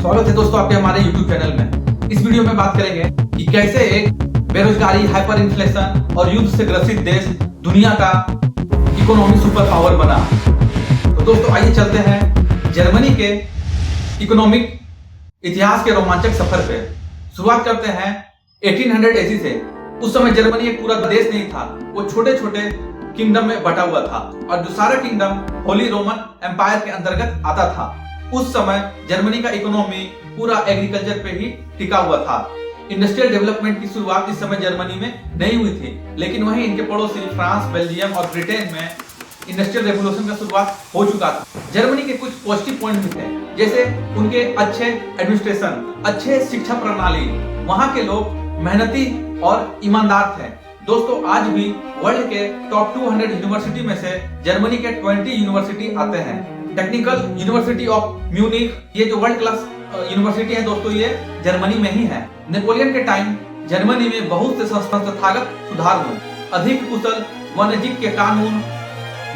स्वागत है दोस्तों आपके हमारे YouTube चैनल में। इस वीडियो में बात करेंगे कि कैसे एक बेरोजगारी, हाइपर इन्फ्लेशन और युद्ध से ग्रसित देश दुनिया का इकोनॉमिक सुपर पावर बना। तो दोस्तों आइए चलते हैं जर्मनी के इकोनॉमिक इतिहास के रोमांचक सफर पे। शुरुआत करते हैं 1880 से। उस समय जर्मनी एक पूरा देश नहीं था, वो छोटे छोटे किंगडम में बटा हुआ था और जो सारा किंगडम होली रोमन एम्पायर के अंतर्गत आता था। उस समय जर्मनी का इकोनॉमी पूरा एग्रीकल्चर पे ही टिका हुआ था। इंडस्ट्रियल डेवलपमेंट की शुरुआत इस समय जर्मनी में नहीं हुई थी, लेकिन वहीं इनके पड़ोसी फ्रांस, बेल्जियम और ब्रिटेन में इंडस्ट्रियल रेवोल्यूशन का शुरुआत हो चुका था। जर्मनी के कुछ पॉजिटिव पॉइंट भी थे, जैसे उनके अच्छे एडमिनिस्ट्रेशन, अच्छे शिक्षा प्रणाली, वहां के लोग मेहनती और ईमानदार थे। दोस्तों आज भी वर्ल्ड के टॉप 200 यूनिवर्सिटी में से जर्मनी के 20 यूनिवर्सिटी आते हैं। टेक्निकल यूनिवर्सिटी ऑफ म्यूनिख, ये जो वर्ल्ड क्लास यूनिवर्सिटी है दोस्तों, ये जर्मनी में ही है। नेपोलियन के टाइम जर्मनी में बहुत से संस्थागत सुधार हुए। अधिक कुशल वाणिज्यिक के कानून,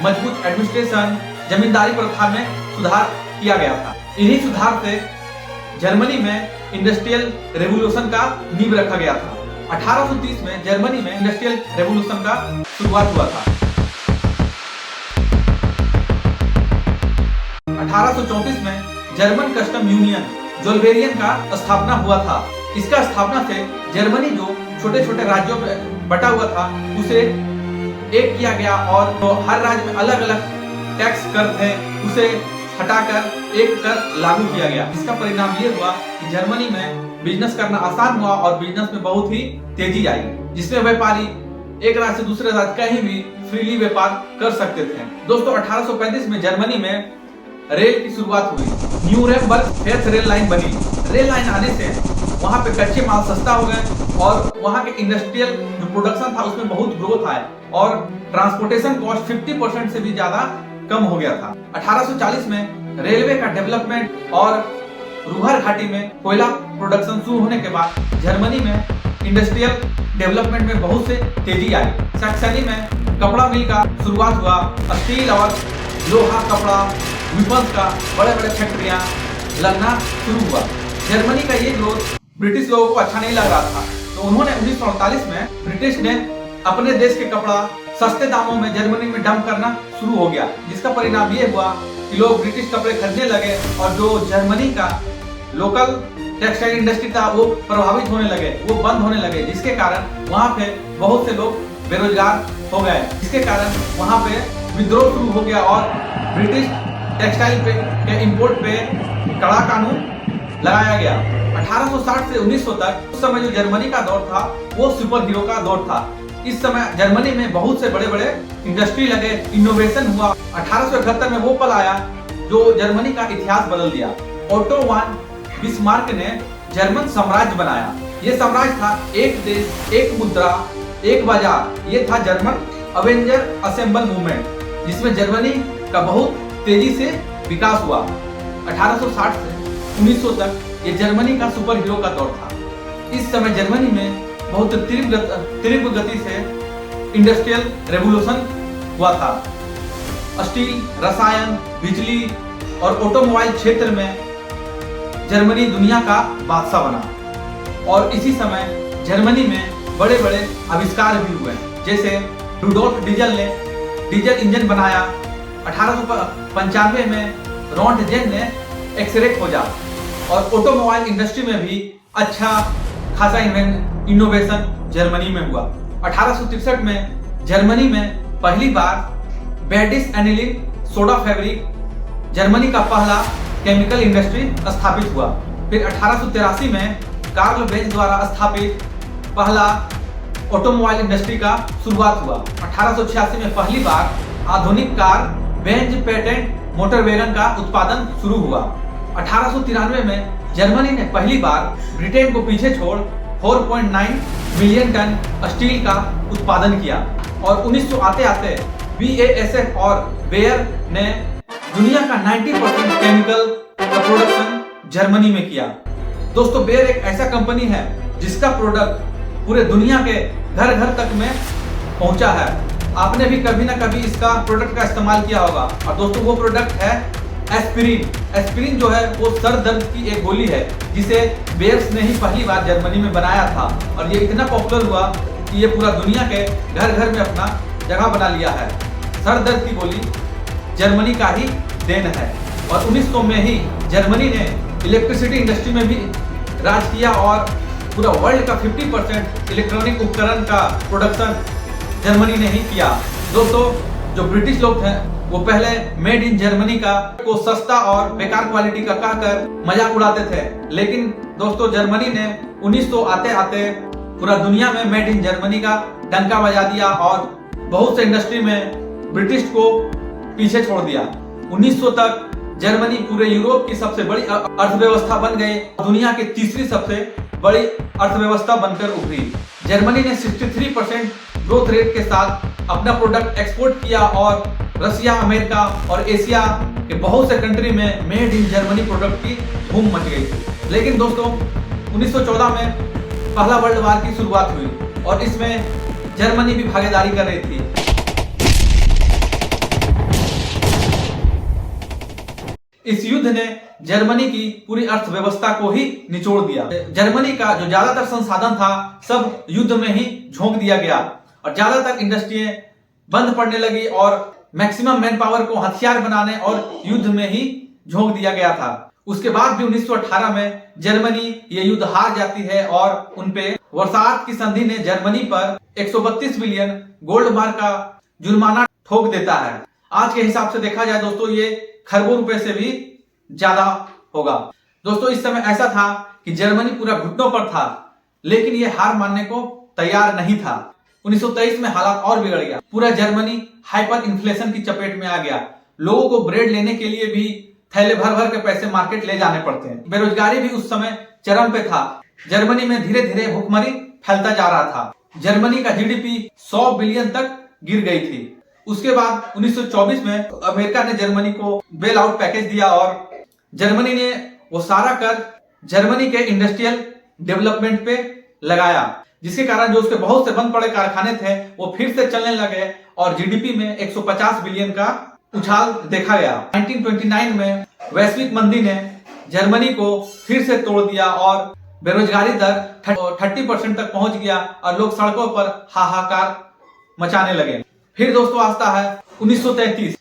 मजबूत एडमिनिस्ट्रेशन, जमींदारी प्रथा में सुधार किया गया था। इन्हीं सुधार से जर्मनी में इंडस्ट्रियल रेवोल्यूशन का नींव रखा गया था। 1830 में जर्मनी में इंडस्ट्रियल रेवोल्यूशन का शुरुआत हुआ था। 1834 में जर्मन कस्टम यूनियन जोल्बेरियन का स्थापना हुआ था। इसका स्थापना से जर्मनी जो छोटे छोटे राज्यों में बटा हुआ था उसे एक किया गया और तो हर राज्य में अलग अलग टैक्स कर थे, उसे हटाकर एक कर लागू किया गया। इसका परिणाम ये हुआ कि जर्मनी में बिजनेस करना आसान हुआ और बिजनेस में बहुत ही तेजी आई, जिसमें व्यापारी एक राज्य से दूसरे राज्य कहीं भी फ्रीली व्यापार कर सकते थे। दोस्तों 1835 में जर्मनी में रेल की शुरुआत हुई। न्यूरेमबर्ग फेथ रेल लाइन बनी। रेल लाइन आने से वहां पे कच्चे माल सस्ता हो गए और वहां के इंडस्ट्रियल जो प्रोडक्शन था उसमें बहुत ग्रोथ आया और ट्रांसपोर्टेशन कॉस्ट 50% से भी ज्यादा कम हो गया था। 1840 में रेलवे का डेवलपमेंट और रूहर घाटी में कोयला प्रोडक्शन शुरू होने के बाद जर्मनी में इंडस्ट्रियल डेवलपमेंट में बहुत से तेजी आई। सैक्सनी में कपड़ा मिल का शुरुआत हुआ। स्टील और लोहा, कपड़ा, वेपन्स का बड़े बड़े फैक्ट्रियां लगना शुरू हुआ। जर्मनी का ये ग्रोथ ब्रिटिश लोगों को अच्छा नहीं लग रहा था, तो उन्होंने 1948 में ब्रिटिश ने अपने देश के कपड़ा सस्ते दामों में जर्मनी में डंप करना शुरू हो गया, जिसका परिणाम ये हुआ कि लोग ब्रिटिश कपड़े खरीदने लगे और जो जर्मनी का लोकल टेक्सटाइल इंडस्ट्री था वो प्रभावित होने लगे, वो बंद होने लगे, जिसके कारण वहां पे बहुत से लोग बेरोजगार हो गए, जिसके कारण वहां पे विद्रोह शुरू हो गया और ब्रिटिश टेक्सटाइल के इंपोर्ट पे कड़ा कानून लगाया गया। 1860 से 1900 तक उस समय जो जर्मनी का दौर था वो सुपर हीरो का दौर था। इस समय जर्मनी में बहुत से बड़े बड़े इंडस्ट्री लगे, इनोवेशन हुआ। 1871 में वो पल आया जो जर्मनी का इतिहास बदल दिया। ओटो वन बिस्मार्क ने जर्मन साम्राज्य बनाया। ये साम्राज्य था एक देश, एक मुद्रा, एक बाजार। ये था जर्मन अवेंजर असेंबल मूवमेंट, जिसमें जर्मनी का बहुत तेजी से विकास हुआ। 1860 से 1900 तक ये जर्मनी का सुपर हीरो का दौर था। इस समय जर्मनी में बहुत तीव्र गति से इंडस्ट्रियल रेवोल्यूशन हुआ था। स्टील, रसायन, बिजली और ऑटोमोबाइल क्षेत्र में जर्मनी दुनिया का बादशाह बना और इसी समय जर्मनी में बड़े बड़े आविष्कार भी हुए, जैसे रुडोल्फ डीजल ने डीजल इंजन बनाया। 1895 में रोंटजेन ने एक्सरे खोजा और ऑटोमोबाइल इंडस्ट्री में भी अच्छा खासा इनोवेशन जर्मनी में हुआ। 1863 में जर्मनी में पहली बार बेडिस एनिलिन सोडा फैब्रिक, जर्मनी का पहला केमिकल इंडस्ट्री स्थापित हुआ। फिर 1883 में कार्ल बेंज द्वारा स्थापित पहला ऑटोमोबाइल इंडस्ट्री का शुरुआत हुआ। 1886 में पहली बार आधुनिक car Benz patent motor wagon का उत्पादन शुरू हुआ। 1893 में जर्मनी ने पहली बार ब्रिटेन को पीछे छोड़ 4.9 मिलियन टन स्टील का उत्पादन किया और 1900 आते आते BASF और बेयर ने दुनिया का 90% केमिकल का प्रोडक्शन जर्मनी में किया। दोस्तों बेयर एक ऐसा कंपनी है जिसका प्रोडक्ट पूरे दुनिया के घर घर तक में पहुंचा है। आपने भी कभी ना कभी इसका प्रोडक्ट का इस्तेमाल किया होगा और दोस्तों वो प्रोडक्ट है एस्पिरिन जो है वो सर दर्द की एक गोली है जिसे बेयर्स ने ही पहली बार जर्मनी में बनाया था और ये इतना पॉपुलर हुआ कि ये पूरा दुनिया के घर घर में अपना जगह बना लिया है। सर दर्द की गोली जर्मनी का ही देन है और 1900 में ही जर्मनी ने इलेक्ट्रिसिटी इंडस्ट्री में भी राज किया और पूरा वर्ल्ड का 50% इलेक्ट्रॉनिक उपकरण का प्रोडक्शन जर्मनी ने ही किया। दोस्तों, जो ब्रिटिश लोग थे वो पहले मेड इन जर्मनी का को सस्ता और बेकार क्वालिटी का कहकर मजाक उड़ाते थे, लेकिन दोस्तों जर्मनी ने 1900 आते आते पूरा दुनिया में मेड इन जर्मनी का डंका बजा दिया और बहुत से इंडस्ट्री में ब्रिटिश को पीछे छोड़ दिया। 1900 तक जर्मनी पूरे यूरोप की सबसे बड़ी अर्थव्यवस्था बन गई, दुनिया की तीसरी सबसे बड़ी अर्थव्यवस्था बनकर उभरी। जर्मनी ने 63% ग्रोथ रेट के साथ अपना प्रोडक्ट एक्सपोर्ट किया और रसिया, अमेरिका और एशिया के बहुत से कंट्री में मेड इन जर्मनी प्रोडक्ट की धूम मच गई थी। लेकिन दोस्तों 1914 में पहला वर्ल्ड वार की शुरुआत हुई और इसमें जर्मनी भी भागीदारी कर रही थी। इस युद्ध ने जर्मनी की पूरी अर्थव्यवस्था को ही निचोड़ दिया। जर्मनी का जो ज्यादातर संसाधन था सब युद्ध में ही झोंक दिया गया और ज्यादातर इंडस्ट्रियां बंद पड़ने लगी और मैक्सिमम मैन पावर को हथियार बनाने और युद्ध में ही झोंक दिया गया था। उसके बाद भी 1918 में जर्मनी ये युद्ध हार जाती है और उनपे वर्साय की संधि ने जर्मनी पर 132 बिलियन गोल्ड मार्क का जुर्माना ठोक देता है। आज के हिसाब से देखा जाए दोस्तों ये खरबों रुपए से भी ज्यादा होगा। दोस्तों इस समय ऐसा था कि जर्मनी पूरा घुटनों पर था, लेकिन ये हार मानने को तैयार नहीं था। 1923 में हालात और बिगड़ गया। पूरा जर्मनी हाइपर इन्फ्लेशन की चपेट में आ गया। लोगों को ब्रेड लेने के लिए भी थैले भर भर के पैसे मार्केट ले जाने पड़ते हैं। बेरोजगारी भी उस समय चरम पे था। जर्मनी में धीरे धीरे भुखमरी फैलता जा रहा था। जर्मनी का जीडीपी 100 बिलियन तक गिर गई थी। उसके बाद 1924 में अमेरिका ने जर्मनी को बेल आउट पैकेज दिया और जर्मनी ने वो सारा कर्ज जर्मनी के इंडस्ट्रियल डेवलपमेंट पे लगाया, जिसके कारण जो उसके बहुत से बंद पड़े कारखाने थे वो फिर से चलने लगे और जीडीपी में 150 बिलियन का उछाल देखा गया। 1929 में वैश्विक मंदी ने जर्मनी को फिर से तोड़ दिया और बेरोजगारी दर 30% तक पहुंच गया और लोग सड़कों पर हाहाकार मचाने लगे। फिर दोस्तों आता है 1933।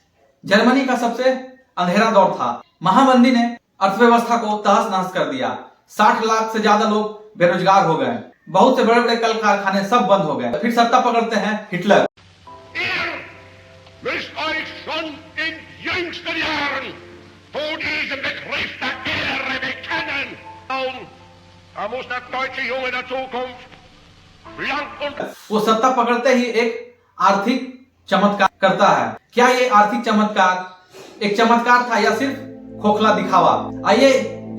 जर्मनी का सबसे अंधेरा दौर था। महामंदी ने अर्थव्यवस्था को तहस नहस कर दिया। 60 लाख से ज्यादा लोग बेरोजगार हो गए। बहुत से बड़े बड़े कल कारखाने सब बंद हो गए। फिर सत्ता पकड़ते हैं हिटलर। वो सत्ता पकड़ते ही एक आर्थिक चमत्कार करता है। क्या ये आर्थिक चमत्कार एक चमत्कार था या सिर्फ खोखला दिखावा? आइए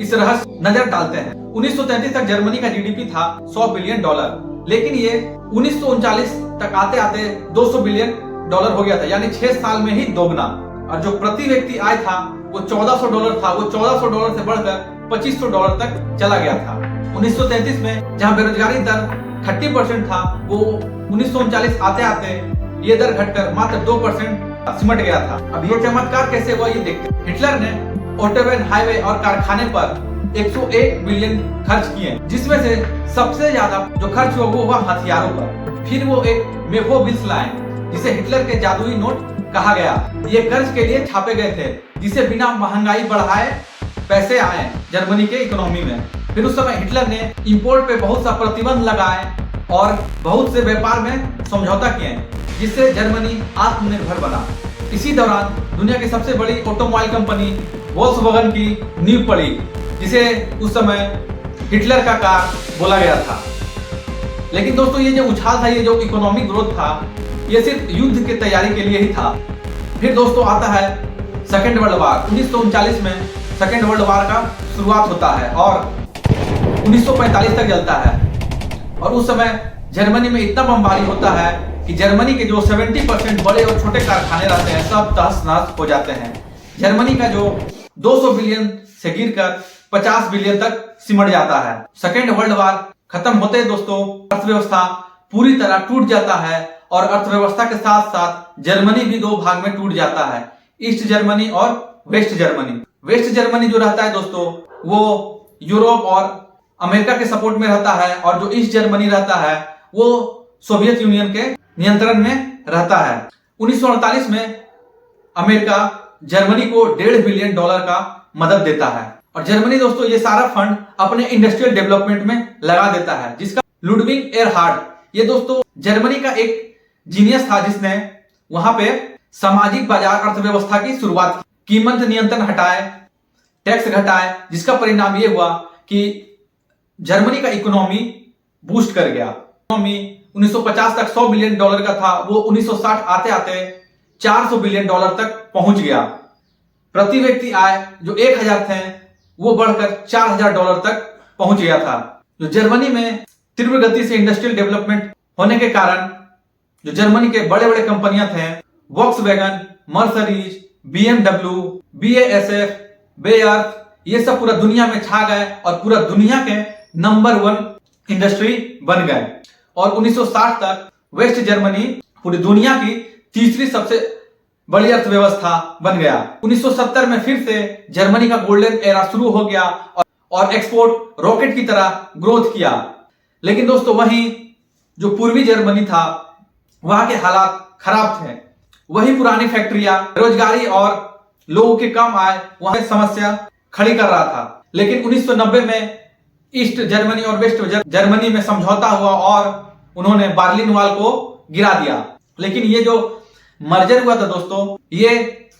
इस रहस्य नजर डालते हैं। 1933 तक जर्मनी का जीडीपी था $100 बिलियन, लेकिन ये 1939 तक आते आते $200 बिलियन हो गया था, यानी 6 साल में ही दोगुना। और जो प्रति व्यक्ति आय था वो $1400 था। वो $1400 से बढ़कर $2500 तक चला गया था। 1933 में जहां बेरोजगारी दर 30% था, वो 1939 आते आते ये दर घटकर मात्र 2% सिमट गया था। अब ये चमत्कार कैसे हुआ ये देखते हैं। हिटलर ने ऑटोबैन हाईवे और कारखाने पर 101 बिलियन खर्च किए, जिसमें से सबसे ज्यादा जो खर्च हुआ वो हुआ हथियारों पर। फिर वो एक मेफो बिल्स लाए, जिसे हिटलर के जादुई नोट कहा गया। ये कर्ज के लिए छापे गए थे, जिसे बिना महंगाई बढ़ाए पैसे आए जर्मनी के इकोनॉमी में। फिर उस समय हिटलर ने इंपोर्ट पे बहुत सा प्रतिबंध लगाए और बहुत से व्यापार में समझौता किए, जिससे जर्मनी आत्मनिर्भर बना। इसी दौरान दुनिया की सबसे बड़ी ऑटोमोबाइल कंपनी वोल्क्सवैगन की नींव पड़ी, जिसे उस समय हिटलर का कार बोला गया था। लेकिन दोस्तों ये जो उछाल था, ये जो इकोनॉमिक ग्रोथ था, ये सिर्फ युद्ध की तैयारी के लिए ही था। फिर दोस्तों आता है सेकेंड वर्ल्ड वार। 1939 में सेकेंड वर्ल्ड वार का शुरुआत होता है और 1945 तक चलता है। और उस समय जर्मनी में इतना बमबारी होता है कि जर्मनी के जो 70% बड़े और छोटे कारखाने रहते हैं सब तहस नहस हो जाते हैं। जर्मनी का जो 200 बिलियन से गिरकर 50 बिलियन तक सिमट जाता है। सेकेंड वर्ल्ड वार खत्म होते ही दोस्तों अर्थव्यवस्था पूरी तरह टूट जाता है और अर्थव्यवस्था के साथ साथ जर्मनी भी 2 भाग में टूट जाता है, ईस्ट जर्मनी और वेस्ट जर्मनी। वेस्ट जर्मनी जो रहता है दोस्तों वो यूरोप और अमेरिका के सपोर्ट में रहता है, और जो ईस्ट जर्मनी रहता है वो सोवियत यूनियन के नियंत्रण में रहता है। 1948 में अमेरिका जर्मनी को $1.5 बिलियन का मदद देता है, और जर्मनी दोस्तों ये सारा फंड अपने इंडस्ट्रियल डेवलपमेंट में लगा देता है, जिसका लुडविग एरहार्ड, ये दोस्तों जर्मनी का एक जीनियस था जिसने वहां पे सामाजिक बाजार अर्थव्यवस्था की शुरुआत की। कीमत नियंत्रण हटाए, टैक्स घटाए, जिसका परिणाम ये हुआ कि जर्मनी का इकोनॉमी बूस्ट कर गया। इकोनॉमी 1950 तक $100 बिलियन का था, वो 1960 आते आते $400 बिलियन तक पहुंच गया। प्रति व्यक्ति आय जो 1000 थे वो बढ़कर $4000 तक पहुंच गया था। जो जर्मनी में तीव्र गति से इंडस्ट्रियल डेवलपमेंट होने के कारण जो जर्मनी के बड़े बड़े कंपनियां थे, Volkswagen, Mercedes, BMW, BASF, Bayer, ये सब पूरा दुनिया में छा गए और पूरा दुनिया के नंबर 1 इंडस्ट्री बन गए। और 1960 तक वेस्ट जर्मनी पूरी दुनिया की तीसरी सबसे बड़ी अर्थव्यवस्था बन गया। 1970 में फिर से जर्मनी का गोल्डन एरा शुरू हो गया और एक्सपोर्ट रॉकेट की तरह ग्रोथ किया। लेकिन दोस्तों वहीं जो पूर्वी जर्मनी था वहां के हालात खराब थे। वही पुरानी फैक्ट्रियां, बेरोजगारी और लोगों की कम आय वहां समस्या खड़ी कर रहा था। लेकिन 1990 में ईस्ट जर्मनी और वेस्ट जर्मनी में समझौता हुआ और उन्होंने बर्लिन वॉल को गिरा दिया। लेकिन ये जो मर्जर हुआ था दोस्तों, ये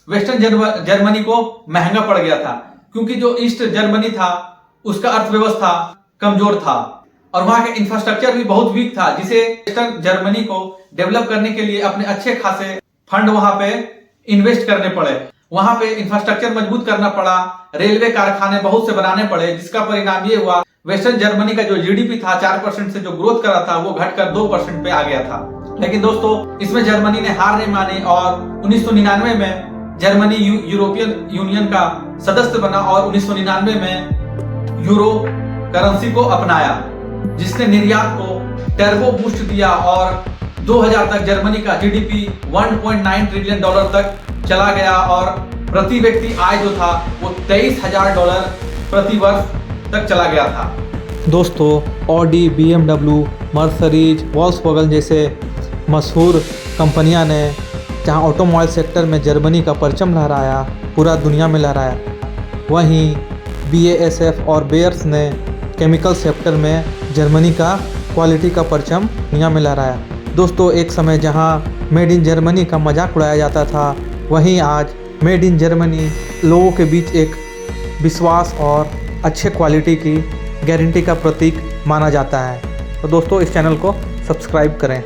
वेस्टर्न जर्मनी को महंगा पड़ गया था, क्योंकि जो ईस्ट जर्मनी था उसका अर्थव्यवस्था कमजोर था और वहां का इंफ्रास्ट्रक्चर भी बहुत वीक था, जिसे वेस्टर्न जर्मनी को डेवलप करने के लिए अपने अच्छे खासे फंड वहां पे इन्वेस्ट करने पड़े। वहां पे इंफ्रास्ट्रक्चर मजबूत करना पड़ा, रेलवे कारखाने बहुत से बनाने पड़े, जिसका परिणाम ये हुआ वेस्टर्न जर्मनी का जो जीडीपी था 4% से जो ग्रोथ कर रहा था वो घटकर 2% पे आ गया था। लेकिन दोस्तों इसमें जर्मनी ने हार नहीं मानी और 1999 में जर्मनी यूरोपियन यूनियन का सदस्य बना और 1999 में यूरो करेंसी को अपनाया, जिसने निर्यात को टर्बो बूस्ट दिया और 2000 तक जर्मनी का जीडीपी $1.9 ट्रिलियन तक चला गया और प्रति व्यक्ति आय जो था वो $23,000 प्रति वर्ष तक चला गया था। दोस्तों ऑडी, BMW, मर्सडीज, वॉल्क्सवैगन जैसे मशहूर कंपनियां ने जहां ऑटोमोबाइल सेक्टर में जर्मनी का परचम लहराया, पूरा दुनिया में लहराया, वहीं BASF और बेयर्स ने केमिकल सेक्टर में जर्मनी का क्वालिटी का परचम दुनिया में लहराया। दोस्तों एक समय जहां मेड इन जर्मनी का मजाक उड़ाया जाता था, वहीं आज मेड इन जर्मनी लोगों के बीच एक विश्वास और अच्छे क्वालिटी की गारंटी का प्रतीक माना जाता है। तो दोस्तों इस चैनल को सब्सक्राइब करें।